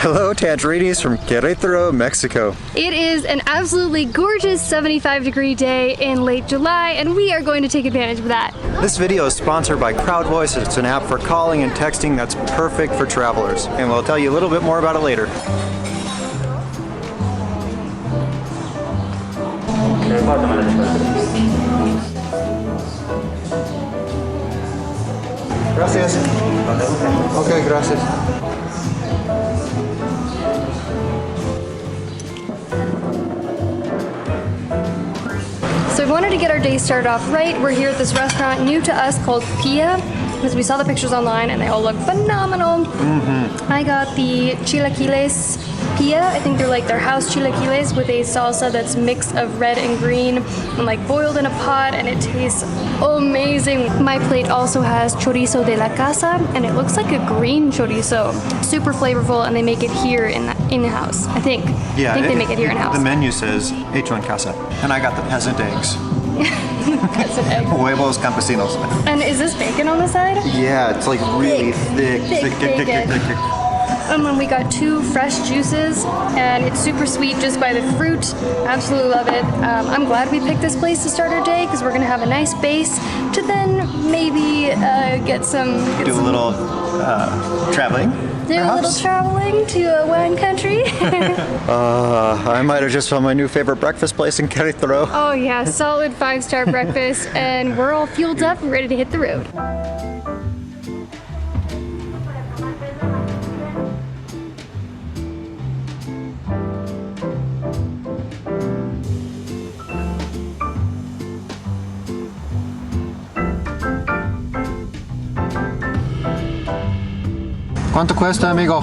Hello, Tangerines from Queretaro, Mexico. It is an absolutely gorgeous 75-degree day in late July, and we are going to take advantage of that. This video is sponsored by CrowdVoice. It's an app for calling and texting that's perfect for travelers, and we'll tell you a little bit more about it later. Gracias. Okay, gracias. So we wanted to get our day started off right. We're here at this restaurant new to us called Pia, because we saw the pictures online and they all look phenomenal. I got the chilaquiles Pia. I think they're like their house chilaquiles with a salsa that's mix of red and green and like boiled in a pot, and it tastes amazing. My plate also has chorizo de la casa, and it looks like a green chorizo. Super flavorful, and they make it here in the house. I think. Yeah, I think they make it here in house. The menu says hecho en casa, and I got the peasant eggs. Peasant eggs. Huevos campesinos. And is this bacon on the side? Yeah, it's like really thick. And then we got 2 fresh juices, and it's super sweet just by the fruit. Absolutely love it. I'm glad we picked this place to start our day, because we're gonna have a nice base to then maybe get some a little traveling. Do a little traveling to a wine country. I might have just found my new favorite breakfast place in Queretaro. Oh yeah, solid 5-star breakfast, and we're all fueled up and ready to hit the road. ¿Cuánto cuesta, amigo?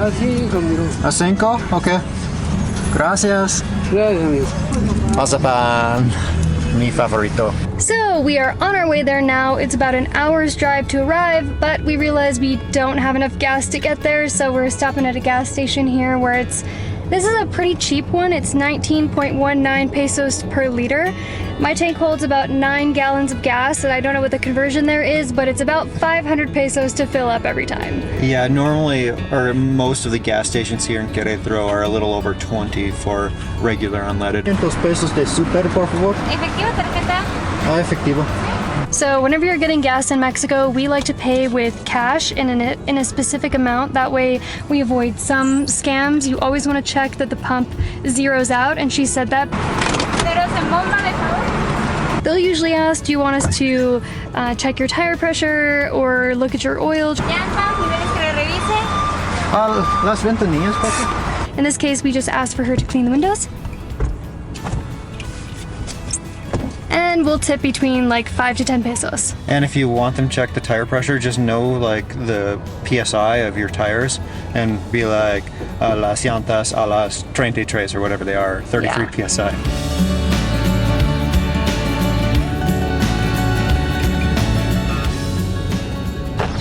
A 5, miro. ¿A 5? Okay. Gracias. Gracias, amigo. Mazapan, mi favorito. So we are on our way there now. It's about an hour's drive to arrive, but we realize we don't have enough gas to get there, so we're stopping at a gas station here where this is a pretty cheap one. It's 19.19 pesos per liter. My tank holds about 9 gallons of gas, and I don't know what the conversion there is, but it's about 500 pesos to fill up every time. Yeah, normally, or most of the gas stations here in Queretaro are a little over 20 for regular unleaded. 500 pesos de super, por favor. Efectivo, tarjeta. Efectivo. So whenever you're getting gas in Mexico, we like to pay with cash in a specific amount. That way we avoid some scams. You always want to check that the pump zeroes out, and she said that. They'll usually ask, do you want us to check your tire pressure or look at your oil? Las ventanillas, pasa. In this case, we just asked for her to clean the windows. And we'll tip between like 5 to 10 pesos. And if you want them to check the tire pressure, just know like the PSI of your tires and be like las llantas a las 33 or whatever they are, 33 PSI.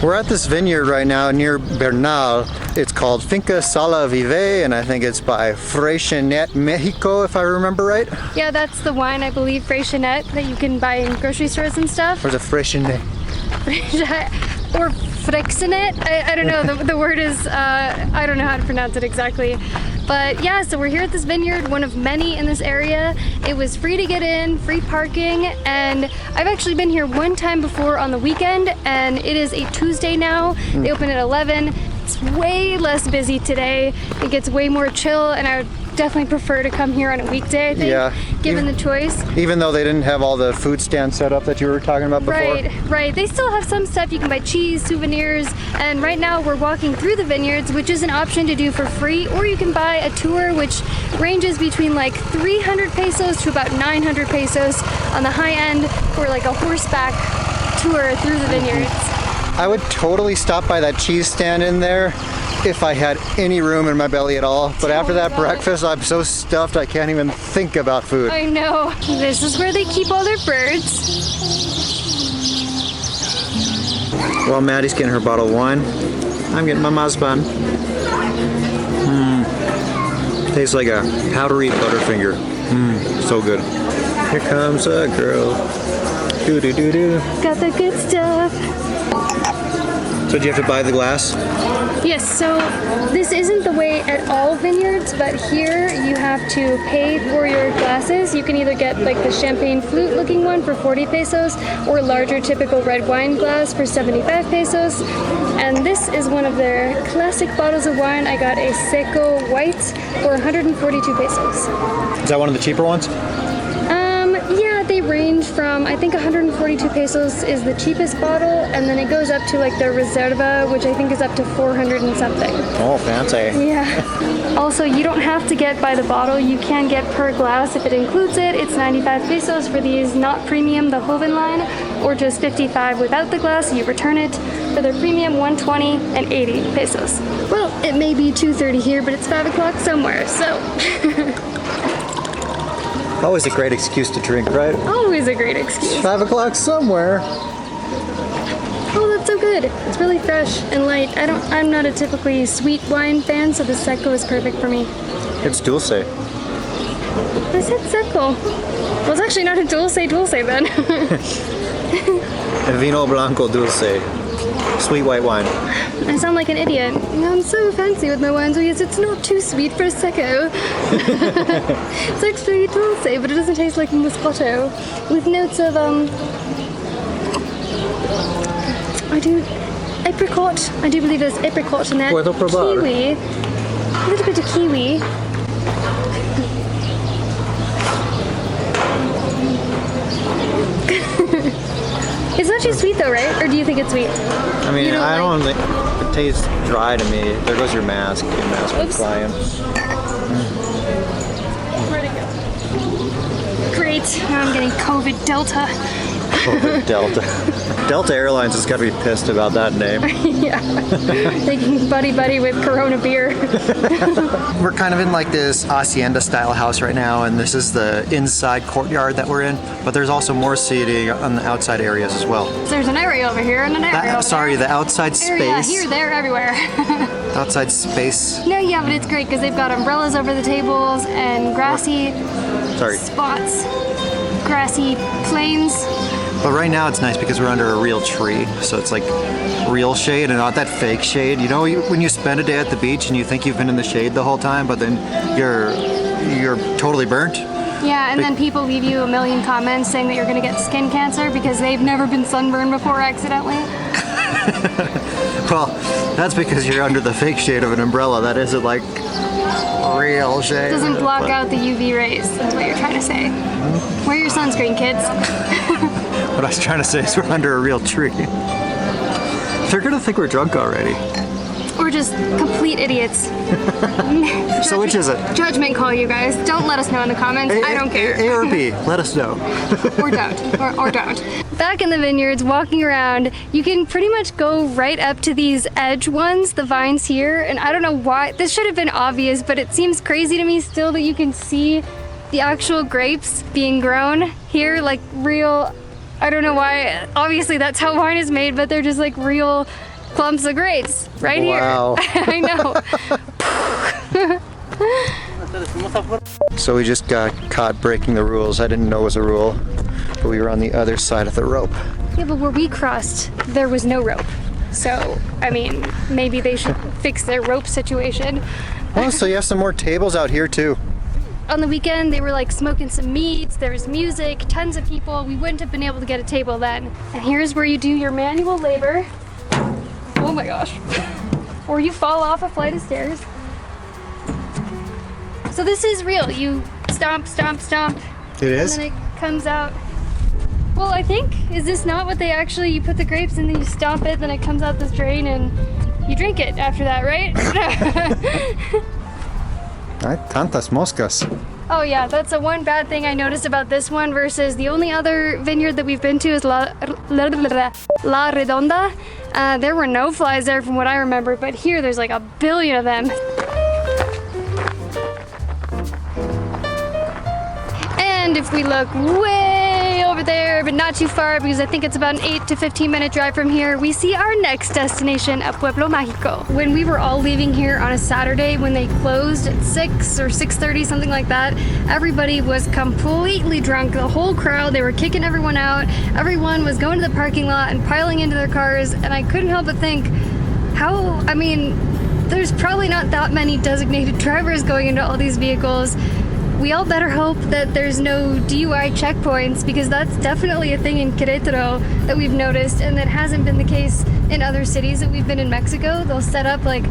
We're at this vineyard right now near Bernal. It's called Finca Sala Vivé, and I think it's by Friexenet, Mexico, if I remember right. Yeah, that's the wine, I believe, Friexenet, that you can buy in grocery stores and stuff. Or is it Friexenet? Or Friexenet? I don't know, the word is, I don't know how to pronounce it exactly. But yeah, so we're here at this vineyard, one of many in this area. It was free to get in, free parking, and I've actually been here one time before on the weekend, and it is a Tuesday now. They open at 11. It's way less busy today. It gets way more chill, and I would definitely prefer to come here on a weekday, I think, given the choice. Even though they didn't have all the food stands set up that you were talking about before? Right. They still have some stuff. You can buy cheese, souvenirs, and right now we're walking through the vineyards, which is an option to do for free, or you can buy a tour, which ranges between like 300 pesos to about 900 pesos on the high end, for like a horseback tour through the vineyards. I would totally stop by that cheese stand in there if I had any room in my belly at all. But after that breakfast, I'm so stuffed I can't even think about food. I know. This is where they keep all their birds. Well, Maddie's getting her bottle of wine. I'm getting my Mazban. Tastes like a powdery Butterfinger. So good. Here comes a girl. Doo-doo-doo-doo. Got the good stuff. So did you have to buy the glass? Yes, so this isn't the way at all vineyards, but here you have to pay for your glasses. You can either get like the champagne flute looking one for 40 pesos or larger typical red wine glass for 75 pesos. And this is one of their classic bottles of wine. I got a Seco White for 142 pesos. Is that one of the cheaper ones? Yeah, they range from, I think 142 pesos is the cheapest bottle, and then it goes up to like their Reserva, which I think is up to 400 and something. Oh, fancy. Yeah. Also, you don't have to get by the bottle. You can get per glass if it includes it. It's 95 pesos for these not premium, the Hoven line, or just 55 without the glass. You return it. For their premium, 120 and 80 pesos. Well, it may be 2:30 here, but it's 5 o'clock somewhere, so... Always a great excuse to drink, right? Always a great excuse. 5 o'clock somewhere. Oh, that's so good. It's really fresh and light. I'm not a typically sweet wine fan, so the Seco is perfect for me. It's dulce. I said Seco. Well, it's actually not a dulce then. Vino blanco dulce. Sweet white wine. I sound like an idiot. I'm so fancy with my wines. Oh yes, it's not too sweet for a Seco. It's actually dulce, but it doesn't taste like Moscato. With notes of, apricot. I do believe there's apricot in that. Puedo probar. Kiwi. A little bit of kiwi. It's not too sweet though, right? Or do you think it's sweet? I mean, I don't think it tastes dry to me. There goes your mask. Your mask is flying. Where'd it go? Great. Now I'm getting COVID Delta. COVID Delta. Delta Airlines has got to be pissed about that name. Yeah. They can buddy with Corona beer. We're kind of in like this hacienda style house right now, and this is the inside courtyard that we're in, but there's also more seating on the outside areas as well. So there's an area over here and an area over there. The outside Area space. here, there, everywhere. Outside space. No, yeah, but it's great because they've got umbrellas over the tables and grassy spots, grassy plains. But right now it's nice because we're under a real tree, so it's like real shade and not that fake shade. You know, when you spend a day at the beach and you think you've been in the shade the whole time, but then you're totally burnt. Yeah, and then people leave you a million comments saying that you're going to get skin cancer because they've never been sunburned before accidentally. Well, that's because you're under the fake shade of an umbrella. That isn't like real shade. It doesn't block out the UV rays, that's what you're trying to say. Wear your sunscreen, kids. What I was trying to say is we're under a real tree. They're gonna think we're drunk already. Or just complete idiots. So which is it? Judgment call, you guys. Don't let us know in the comments. I don't care. A or B, let us know. Or don't. Or don't. Back in the vineyards, walking around, you can pretty much go right up to these edge ones, the vines here, and I don't know why. This should have been obvious, but it seems crazy to me still that you can see the actual grapes being grown here, like real, I don't know why. Obviously that's how wine is made, but they're just like real clumps of grapes right Wow. here. I know. So we just got caught breaking the rules. I didn't know it was a rule, but we were on the other side of the rope. Yeah, but where we crossed, there was no rope. So, I mean, maybe they should fix their rope situation. Oh, so you have some more tables out here too. On the weekend, they were like smoking some meats, there was music, tons of people. We wouldn't have been able to get a table then. And here's where you do your manual labor. Oh my gosh. Or you fall off a flight of stairs. So this is real. You stomp, stomp, stomp. It is? And then it comes out. Well, I think, is this not what they actually, you put the grapes and then you stomp it, then it comes out this drain and you drink it after that, right? Ay, tantas moscas. Oh yeah, that's the one bad thing I noticed about this one versus the only other vineyard that we've been to is La Redonda. There were no flies there from what I remember, but here there's like a billion of them. And if we look way over there, but not too far because I think it's about an 8 to 15 minute drive from here, we see our next destination at Pueblo Mágico. When we were all leaving here on a Saturday when they closed at 6 or 6:30, something like that, everybody was completely drunk. The whole crowd, they were kicking everyone out. Everyone was going to the parking lot and piling into their cars, and I couldn't help but think, how, I mean, there's probably not that many designated drivers going into all these vehicles. We all better hope that there's no DUI checkpoints, because that's definitely a thing in Queretaro that we've noticed, and that hasn't been the case in other cities that we've been in Mexico. They'll set up like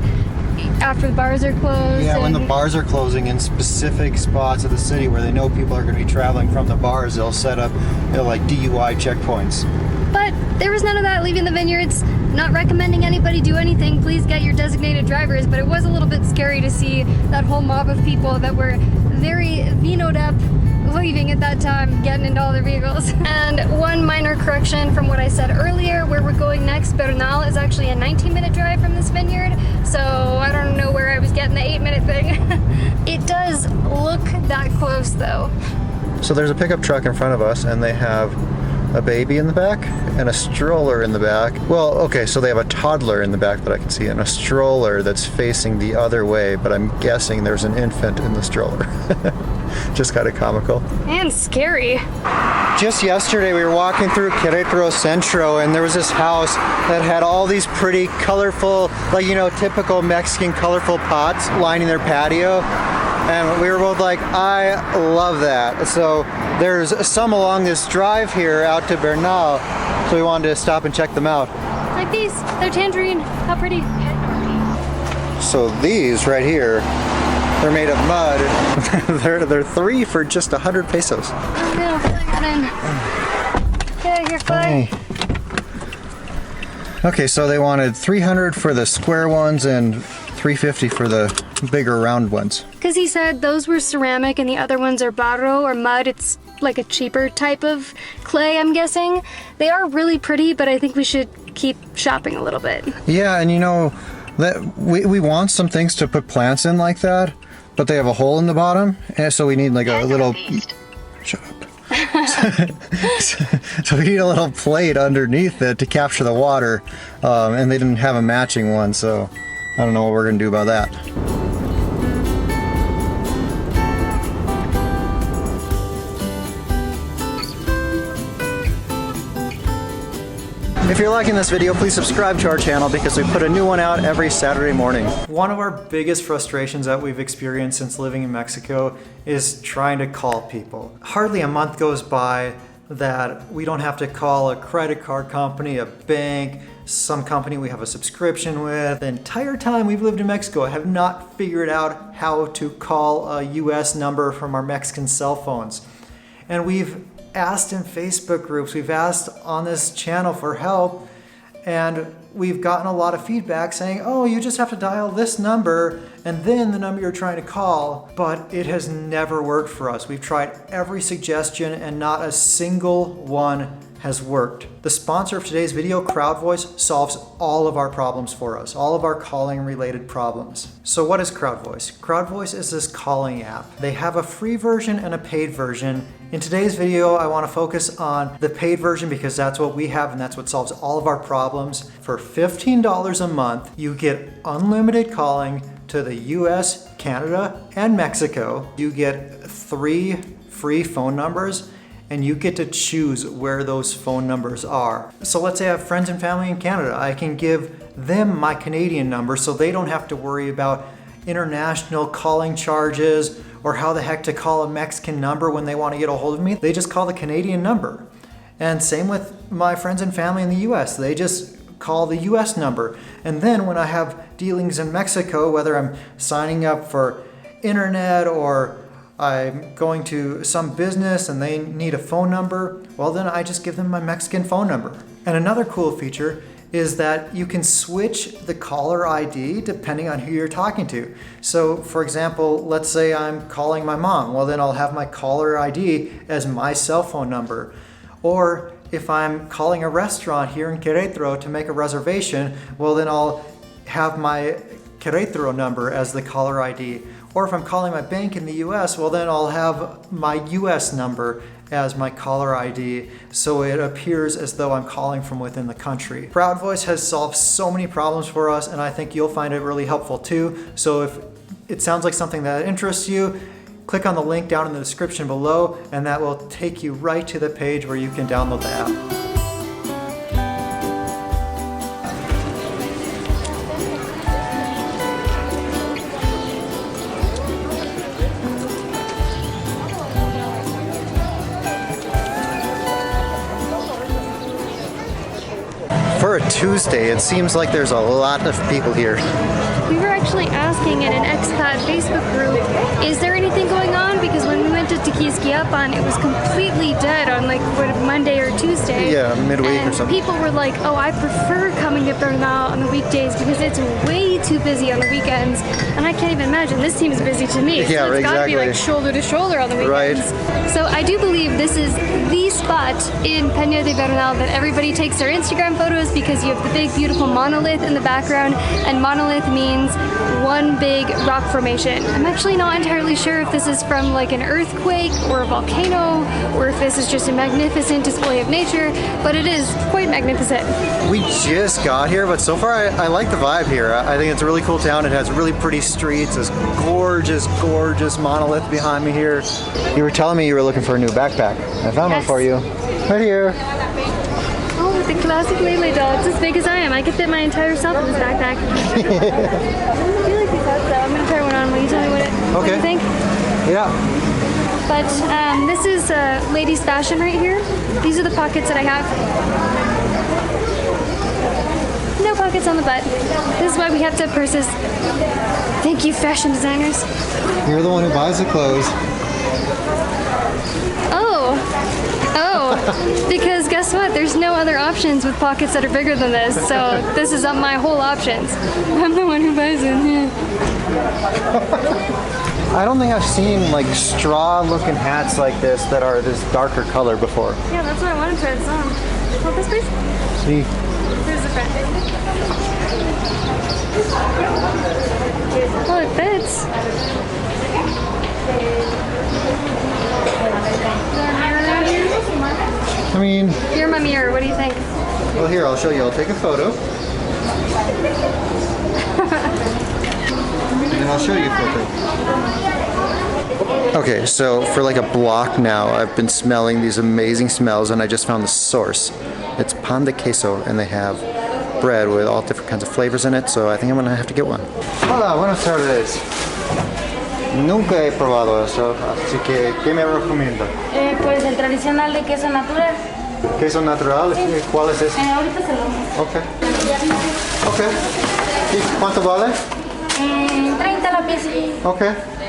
after the bars are closed. Yeah, when the bars are closing in specific spots of the city where they know people are going to be traveling from the bars, they'll set up like DUI checkpoints. But there was none of that leaving the vineyards. Not recommending anybody do anything. Please get your designated drivers, but it was a little bit scary to see that whole mob of people that were very vinoed up leaving at that time, getting into all their vehicles. And one minor correction from what I said earlier, where we're going next, Bernal is actually a 19-minute drive from this vineyard, so I don't know where I was getting the 8-minute thing. It does look that close though. So there's a pickup truck in front of us, and they have a baby in the back and a stroller in the back. Well, okay, so they have a toddler in the back that I can see and a stroller that's facing the other way, but I'm guessing there's an infant in the stroller. Just kind of comical. And scary. Just yesterday we were walking through Queretaro Centro, and there was this house that had all these pretty colorful, like, you know, typical Mexican colorful pots lining their patio. And we were both like, I love that. So there's some along this drive here out to Bernal, so we wanted to stop and check them out. Like these, they're tangerine. How pretty. So these right here, they're made of mud. they're 3 for just 100 pesos. Yeah, fill that in. Okay, you're fine. Hey. Okay, so they wanted 300 for the square ones and 350 for the bigger round ones. Because he said those were ceramic and the other ones are barro or mud. It's like a cheaper type of clay, I'm guessing. They are really pretty, but I think we should keep shopping a little bit. Yeah, and you know, that we want some things to put plants in like that, but they have a hole in the bottom, and so we need like a little... Shut up. So we need a little plate underneath it to capture the water, and they didn't have a matching one, so I don't know what we're gonna do about that. If you're liking this video, please subscribe to our channel because we put a new one out every Saturday morning. One of our biggest frustrations that we've experienced since living in Mexico is trying to call people. Hardly a month goes by that we don't have to call a credit card company, a bank, some company we have a subscription with. The entire time we've lived in Mexico, I have not figured out how to call a US number from our Mexican cell phones. And we've asked in Facebook groups, we've asked on this channel for help, and we've gotten a lot of feedback saying, oh, you just have to dial this number and then the number you're trying to call, but it has never worked for us. We've tried every suggestion and not a single one has worked. The sponsor of today's video, CrowdVoice, solves all of our problems for us, all of our calling related problems. So what is CrowdVoice? CrowdVoice is this calling app. They have a free version and a paid version. In today's video, I want to focus on the paid version because that's what we have and that's what solves all of our problems. For $15 a month, you get unlimited calling to the US, Canada, and Mexico. You get 3 free phone numbers, and you get to choose where those phone numbers are. So let's say I have friends and family in Canada. I can give them my Canadian number so they don't have to worry about international calling charges or how the heck to call a Mexican number when they want to get a hold of me. They just call the Canadian number. And same with my friends and family in the US. They just call the US number. And then when I have dealings in Mexico, whether I'm signing up for internet or I'm going to some business and they need a phone number, well then I just give them my Mexican phone number. And another cool feature is that you can switch the caller ID depending on who you're talking to. So for example, let's say I'm calling my mom, well then I'll have my caller ID as my cell phone number. Or if I'm calling a restaurant here in Queretaro to make a reservation, well then I'll have my Queretaro number as the caller ID. Or if I'm calling my bank in the US, well then I'll have my US number as my caller ID, so it appears as though I'm calling from within the country. CrowdVoice has solved so many problems for us, and I think you'll find it really helpful too. So if it sounds like something that interests you, click on the link down in the description below, and that will take you right to the page where you can download the app. Tuesday. It seems like there's a lot of people here. We were actually asking in an expat Facebook group, is there anything going on? Because when we went to Tequisquiapan, it was completely dead on like Monday or Tuesday. Yeah, midweek and or something. People were like, oh, I prefer coming to Bernal on the weekdays because it's way too busy on the weekends. And I can't even imagine. This seems busy to me. Yeah, so it's got to exactly. be like shoulder to shoulder on the weekends. Right. So I do believe this is the spot in Peña de Bernal that everybody takes their Instagram photos because you have the big, beautiful monolith in the background. And monolith means one big rock formation. I'm actually not entirely sure if this is from like an earthquake or a volcano or if this is just a magnificent display of nature, but it is quite magnificent. We just got here, but so far I like the vibe here. I think it's a really cool town. It has really pretty streets, this gorgeous, gorgeous monolith behind me here. You were telling me you were looking for a new backpack. I found one for you. Right here. Oh, the classic Lele doll. It's as big as I am. I could fit my entire self in this backpack. I feel like these hats though. I'm gonna try one on. Will you tell me what you think? Yeah. But this is ladies' fashion right here. These are the pockets that I have. No pockets on the butt. This is why we have to have purses. Thank you, fashion designers. You're the one who buys the clothes. Oh, because guess what? There's no other options with pockets that are bigger than this, so this is my whole options. I'm the one who buys it. Yeah. I don't think I've seen like straw-looking hats like this that are this darker color before. Yeah, that's what I wanted to try this on. Hold this, please. See? Here's the front. Oh, it fits. I mean... You're my mirror. What do you think? Well, here, I'll show you. I'll take a photo. And then I'll show you quickly. Okay, so for like a block now, I've been smelling these amazing smells, and I just found the source. It's pan de queso, and they have bread with all different kinds of flavors in it, so I think I'm gonna have to get one. Hola, buenas tardes. Nunca he probado eso, así que, ¿qué me recomienda? Pues el tradicional de queso natural. ¿Queso natural? ¿Cuál es ese? Ahorita se lo vamos. Ok. Ok. ¿Y cuánto vale? 30 la pieza. Ok.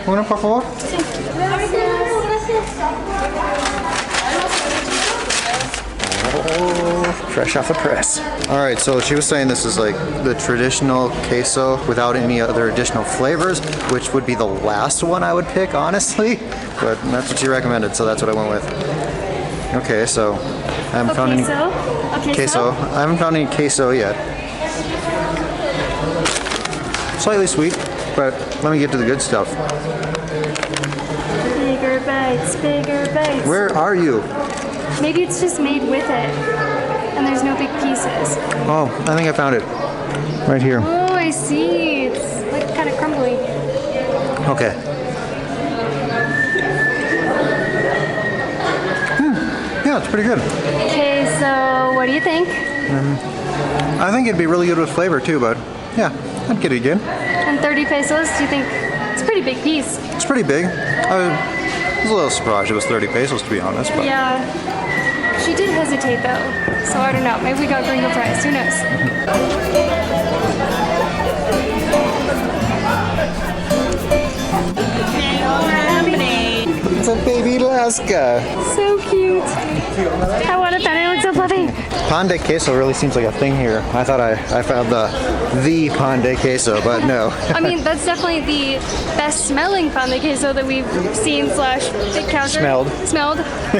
¿Uno, por favor? Sí. Gracias. Oh, fresh off the press. All right, so she was saying this is like the traditional queso without any other additional flavors, which would be the last one I would pick, honestly. But that's what she recommended, so that's what I went with. Okay, so I haven't found any queso. I haven't found any queso yet. Slightly sweet, but let me get to the good stuff. Bigger bites, bigger bites. Where are you? Maybe it's just made with it, and there's no big pieces. Oh, I think I found it. Right here. Oh, I see. It's like kind of crumbly. Okay. Yeah, it's pretty good. Okay, so what do you think? I think it'd be really good with flavor too, but yeah, I'd get it again. And 30 pesos, do you think? It's a pretty big piece. It's pretty big. I was a little surprised it was 30 pesos, to be honest. But. Yeah. She did hesitate though, so I don't know. Maybe we got gringo price. Who knows? It's a baby Alaska. So cute. I wanted that. It looks so fluffy. Pan de queso really seems like a thing here. I thought I found the pan de queso, but no. I mean, that's definitely the best smelling pan de queso that we've seen / encountered. Smelled.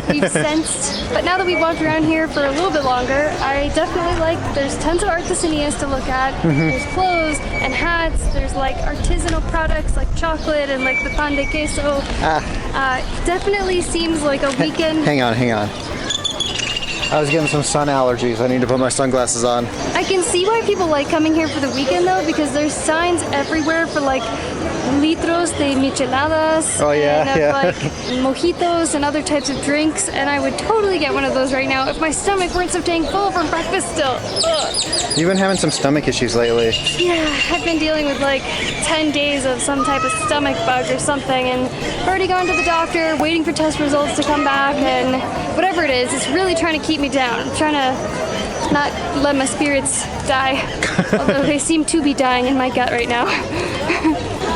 We've sensed. But now that we've walked around here for a little bit longer, I definitely like, there's tons of artesanias to look at. There's clothes and hats. There's like artisanal products like chocolate and like the pan de queso. Definitely seems like a weekend. Hang on. I was getting some sun allergies. I need to put my sunglasses on. I can see why people like coming here for the weekend though, because there's signs everywhere for like litros de micheladas and of like mojitos and other types of drinks, and I would totally get one of those right now if my stomach weren't so dang full from breakfast still. Ugh. You've been having some stomach issues lately. Yeah, I've been dealing with like 10 days of some type of stomach bug or something, and I've already gone to the doctor, waiting for test results to come back, and whatever it is, it's really trying to keep me down. I'm trying to not let my spirits die. Although they seem to be dying in my gut right now.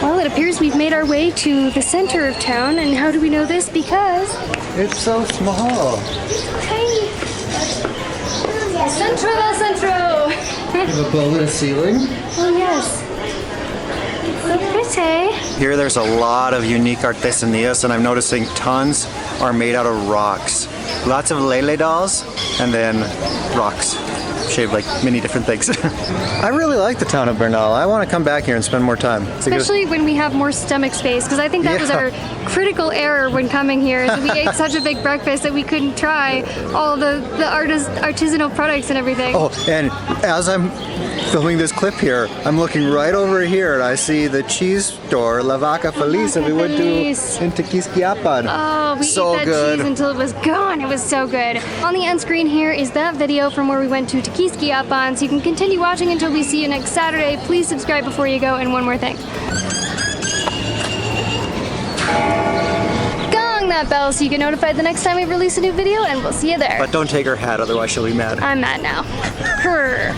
Well, it appears we've made our way to the center of town, and how do we know this? Because It's so small. tiny. Centro del centro. With a bow and a ceiling. Oh yes. So pretty. Here there's a lot of unique artesanías, and I'm noticing tons are made out of rocks. Lots of lele dolls, and then rocks. Shaped like many different things. I really like the town of Bernal. I want to come back here and spend more time. Especially when we have more stomach space, because I think that was Yeah. our critical error when coming here. Is that we ate such a big breakfast that we couldn't try all the artisanal products and everything. Oh, and as I'm filming this clip here, I'm looking right over here and I see the cheese store, La Vaca Feliz, that we went to Feliz. in Tequisquiapan. Oh, we so ate that good. cheese until it was gone. It was so good. On the end screen here is that video from where we went to Tequisquiapan, so you can continue watching until we see you next Saturday. Please subscribe before you go, and one more thing. Gong that bell so you get notified the next time we release a new video, and we'll see you there. But don't take her hat, otherwise she'll be mad. I'm mad now. Purr.